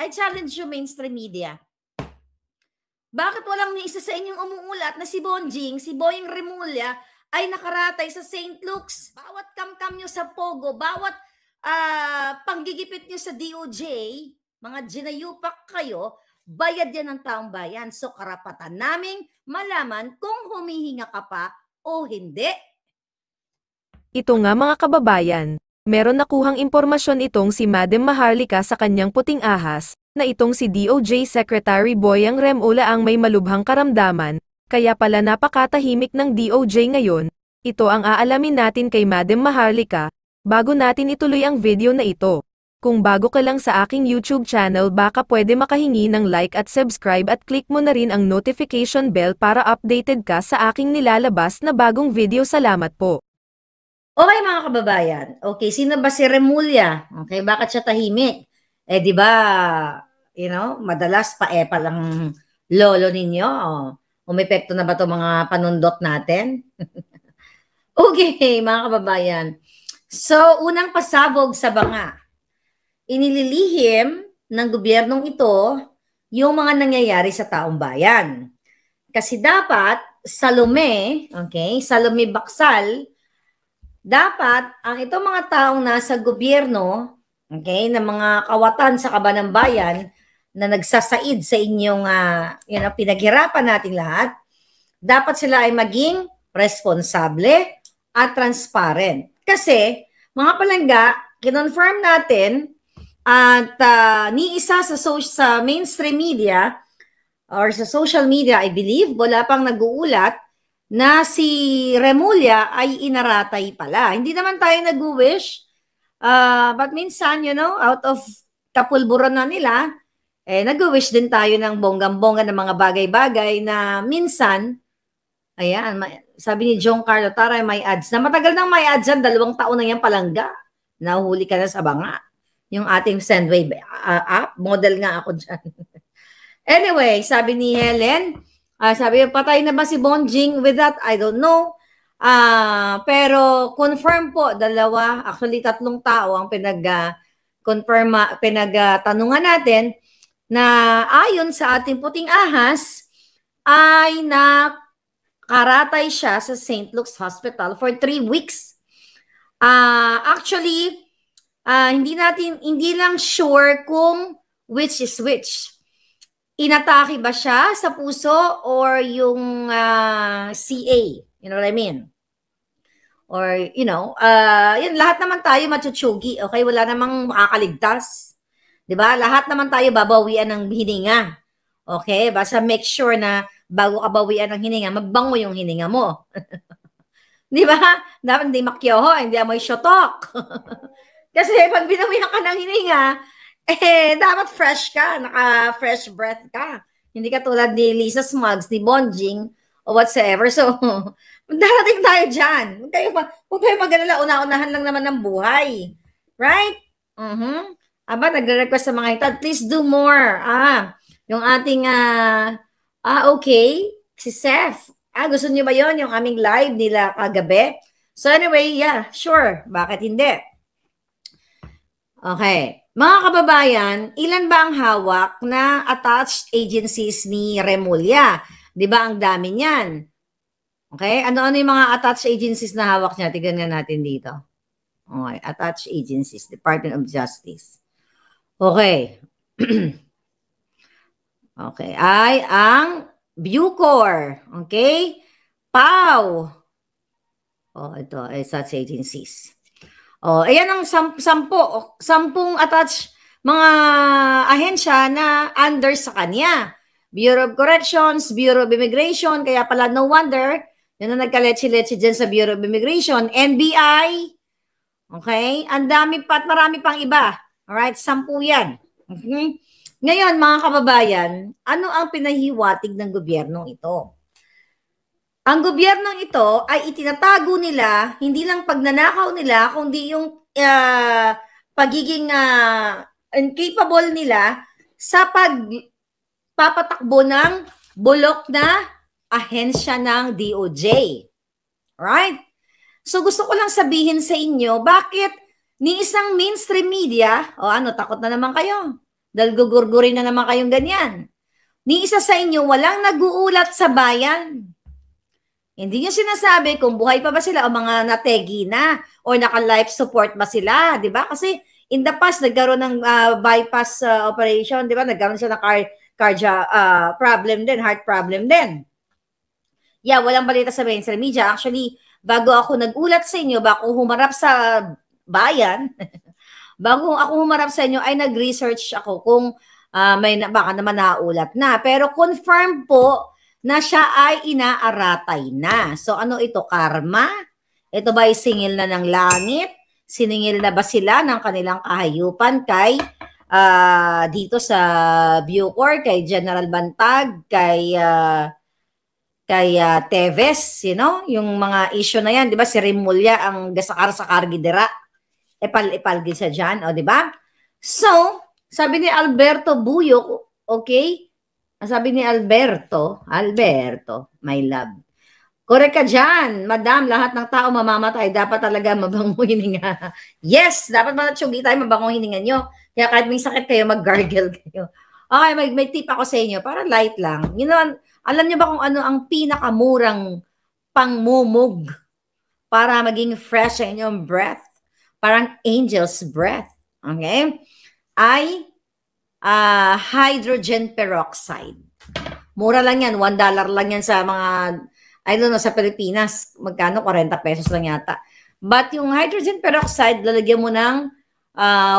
I challenge you, mainstream media. Bakit walang ni isa sa inyong umuulat na si Bonjing, si Boying Remulla ay nakaratay sa St. Luke's? Bawat kamkam nyo sa Pogo, bawat panggigipit nyo sa DOJ, mga ginayupak kayo, bayad yan ng taong bayan. So karapatan naming malaman kung humihinga ka pa o hindi. Ito nga mga kababayan, meron nakuhang impormasyon itong si Madam Maharlika sa kanyang puting ahas, na itong si DOJ Secretary Boyang Remulla ang may malubhang karamdaman, kaya pala napakatahimik ng DOJ ngayon. Ito ang aalamin natin kay Madam Maharlika, bago natin ituloy ang video na ito. Kung bago ka lang sa aking YouTube channel baka pwede makahingi ng like at subscribe at click mo na rin ang notification bell para updated ka sa aking nilalabas na bagong video. Salamat po. Okay mga kababayan, okay, sino ba si Remulla? Okay, bakit siya tahimik? Eh di ba, madalas pa lang lolo ninyo. Umepekto na ba 'to mga panundot natin? Okay, mga kababayan. So, unang pasabog sa banga. Inililihim ng gobyernong ito yung mga nangyayari sa taong bayan. Kasi dapat, Salome Baksal, dapat ang itong mga taong nasa gobyerno, okay, na mga kawatan sa kaban ng bayan na nagsasaid sa inyong pinaghirapan natin lahat, dapat sila ay maging responsable at transparent. Kasi, mga palangga, kinonfirm natin at ni isa sa mainstream media or sa social media, I believe, wala pang nag-uulat na si Remulla ay inaratay pala. Hindi naman tayo nag-wish, but minsan, out of kapulburan na nila, nag-wish din tayo ng bonggang-bongga ng mga bagay-bagay na minsan, ayan, sabi ni John Carlo, taray may ads. Na matagal nang may ads yan, 2 taon na yan palangga. Nahuhuli ka na sa banga. Yung ating Sendwave app, model nga ako dyan. Anyway, sabi ni Helen, sabi, patay na ba si Bonjing? With that, I don't know. Pero confirm po, 2, actually 3 tao ang pinagtanungan natin na ayon sa ating puting ahas, ay nakaratay siya sa St. Luke's Hospital for 3 weeks. Actually, hindi lang sure kung which is which. Inatake ba siya sa puso or yung CA? You know what I mean? Or, yun, lahat naman tayo matutsugi. Okay? Wala namang makakaligtas. Diba? Lahat naman tayo babawian ng hininga. Okay? Basta make sure na bago ka bawian ng hininga, magbango yung hininga mo. Diba? Dapat hindi makyoho, hindi amoy shotok. Kasi pag binawian ka ng hininga, dapat fresh ka, naka-fresh breath ka. Hindi ka tulad ni Lisa Smugs, ni Bonjing, o whatsoever. So, darating tayo dyan. Huwag kayo mag-alala, una-unahan lang naman ng buhay. Right? Aba, nagre-request sa mga ito, please do more. Yung ating, okay, si Seth. Gusto niyo ba yon yung aming live nila kagabi? So anyway, yeah, sure. Bakit hindi? Okay. Mga kababayan, ilan ba ang hawak na attached agencies ni Remulla? Di ba ang dami niyan? Okay? Ano-ano yung mga attached agencies na hawak niya? Tignan nga natin dito. Okay. Attached agencies, Department of Justice. Okay. Okay. Ay ang Bucor. Okay? PAW. Ito. Such agencies. Ayan ang 10 attached mga ahensya na under sa kanya. Bureau of Corrections, Bureau of Immigration, kaya pala no wonder, yun na nagkaletse-letse dyan sa Bureau of Immigration, NBI, okay? Ang dami pa at marami pang iba. Alright, 10 yan. Okay? Ngayon, mga kababayan, ano ang pinahiwatig ng gobyernong ito? Ang gobyernong ito ay itinatago nila, hindi lang pagnanakaw nila, kundi yung pagiging incapable nila sa pagpapatakbo ng bulok na ahensya ng DOJ. Right? So gusto ko lang sabihin sa inyo, bakit ni isang mainstream media, takot na naman kayo. Dahil gugurgurin na naman kayong ganyan. Ni isa sa inyo, walang nag-uulat sa bayan. Hindi nyo sinasabi kung buhay pa ba sila o mga nategi na o naka-life support ba sila, di ba? Kasi in the past, nagkaroon ng bypass operation, di ba? Nagkaroon siya ng cardiac problem din, heart problem din. Yeah, walang balita sa mainstream media. Actually, bago ako nagulat sa inyo, bago humarap sa bayan, bago ako humarap sa inyo, ay nag-research ako kung baka naman naulat na. Pero confirm po na siya ay inaaratay na. So ano ito, karma? Ito ba ay singil na ng langit? Siningil na ba sila ng kanilang kahayupan kay dito sa Bucor, kay General Bantag, kay Teves, yung mga issue na yan, di ba? Si Remulla ang gasakar-sakar gidera. Epal-epal gisa dyan, o di ba? So, sabi ni Alberto Buyok, okay? Sabi ni Alberto, my love. Correct ka dyan, madam, lahat ng tao mamamatay, dapat talaga mabangong hininga. Yes, dapat manatsugi tayo mabangong hininga nyo. Kaya kahit may sakit kayo, mag-gargle kayo. Okay, may tip ako sa inyo, para light lang. Alam niyo ba kung ano ang pinakamurang pangmumug para maging fresh sa inyong breath? Parang angel's breath. Okay? Ay hydrogen peroxide. Mura lang yan. $1 lang yan sa mga, I don't know, sa Pilipinas. Magkano? 40 pesos lang yata. But yung hydrogen peroxide, lalagyan mo ng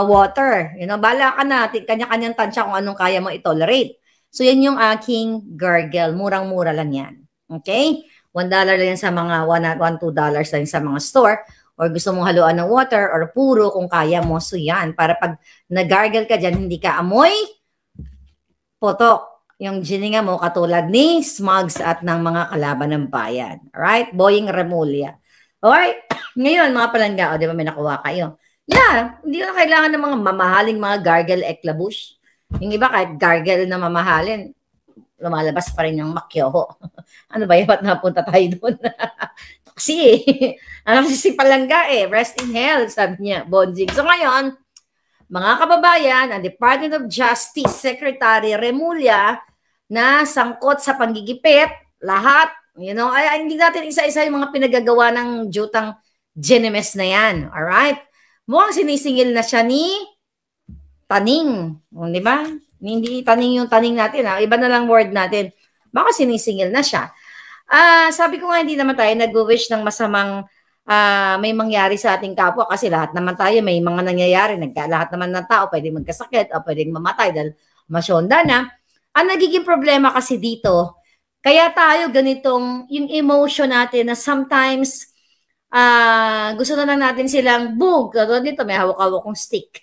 water. Bala ka na. Kanya-kanyang tansya kung anong kaya mo i-tolerate. So, yan yung aking gargle. Murang-mura lang yan. Okay? $1 lang yan sa mga $1-2 lang sa mga store. Or gusto mong haluan ng water or puro kung kaya mo. So, yan. Para pag nag-gargle ka dyan, hindi ka amoy potok. Yung gininga mo katulad ni Smugs at ng mga kalaban ng bayan. Alright? Boying Remulla. Alright? Ngayon, mga palangga, di ba may nakuha kayo? Yeah. Hindi na kailangan ng mga mamahaling mga gargle eklabush. Yung iba kahit gargle na mamahalin, lumalabas pa rin yung makyoho. Ano ba yun? Ba't napunta tayo doon? Kasi, si Palangga rest in hell, sabi niya, Bonjing. So ngayon, mga kababayan, ang Department of Justice Secretary Remulla na sangkot sa panggigipit, lahat, ay hindi natin isa-isa yung mga pinagagawa ng jutang Genemes na yan. Alright? Mukhang sinisingil na siya ni taning. Di ba? Hindi taning yung taning natin. Iba na lang word natin. Baka sinisingil na siya. Sabi ko nga, hindi naman tayo nag-wish ng masamang may mangyari sa ating kapwa kasi lahat naman tayo may mga nangyayari. Lahat naman ng tao pwedeng magkasakit o pwedeng mamatay dahil masyonda na. Ang nagiging problema kasi dito, kaya tayo ganitong yung emotion natin na sometimes gusto na lang natin silang bug. Dito may hawak-hawak kong stick.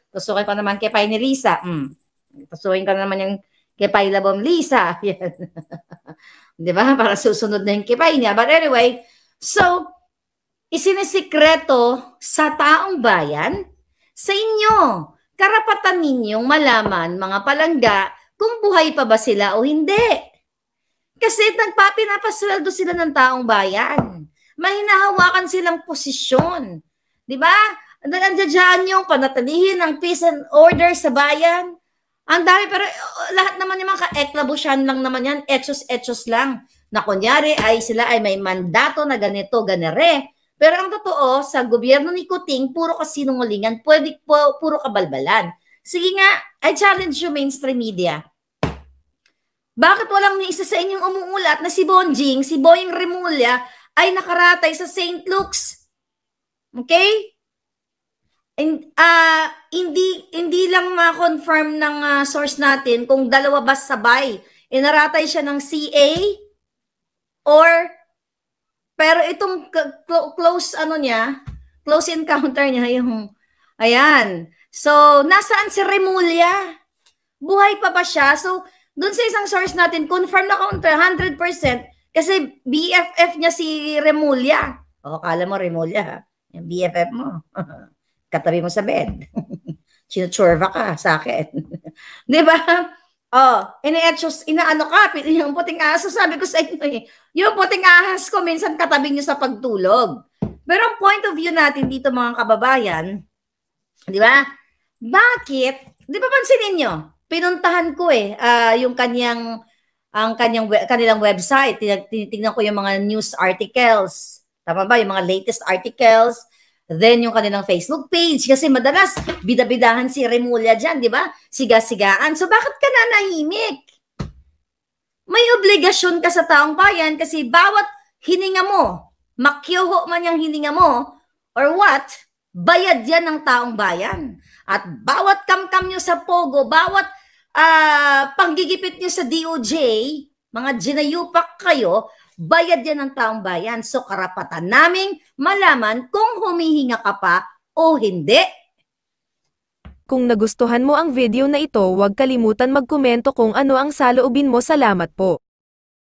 Tusukin ko naman kay Pai ni Lisa. Tusukin ko naman yung kay Pai Labom Lisa. Di ba? Para susunod na yung kay Pai niya. But anyway, so, isinisikreto sa taong bayan, sa inyo. Karapatan ninyong malaman, mga palangga, kung buhay pa ba sila o hindi. Kasi pinapasweldo sila ng taong bayan. May hinahawakan silang posisyon. Di ba? Nandiyan yung panatilihin ng peace and order sa bayan. Ang dami, pero lahat naman yung mga ka-eklabusyan lang naman yan, etsos lang. Na kunyari ay sila ay may mandato na ganito, ganere. Pero ang totoo, sa gobyerno ni Kuting, puro kasinungalingan, puro kabalbalan. Sige nga, I challenge you mainstream media. Bakit walang ni isa sa inyong umuulat na si Bonjing, si Boying Remulla, ay nakaratay sa St. Luke's? Okay? Hindi lang ma-confirm ng source natin kung dalawa ba sabay. Inaratay siya ng CA or pero itong close encounter niya yung ayan. So, nasaan si Remulla? Buhay pa ba siya? So, dun sa isang source natin, confirm na 100% kasi BFF niya si Remulla. Kala mo Remulla, yung BFF mo. Katabi mo sa bed. Chinuchorva ka sa akin. Di ba? Inaano ka, yung puting aso, sabi ko sa inyo yung puting ahas ko, minsan katabi nyo sa pagtulog. Pero ang point of view natin dito mga kababayan, di ba? Bakit Di ba pansinin nyo? Pinuntahan ko yung kanilang website. Tinitingnan ko yung mga news articles. Tama ba? Yung mga latest articles. Then yung kanilang Facebook page. Kasi madalas, bidabidahan si Remulla dyan, di ba? Siga-sigaan. So bakit ka nanahimik? May obligasyon ka sa taong bayan kasi bawat hininga mo, makyoho man yung hininga mo, or what, bayad yan ng taong bayan. At bawat kamkam nyo sa Pogo, bawat panggigipit nyo sa DOJ, mga ginayupak kayo, bayad yan ng taong bayan. So karapatan naming malaman kung humihinga ka pa o hindi. Kung nagustuhan mo ang video na ito, huwag kalimutan magkomento kung ano ang saloobin mo. Salamat po.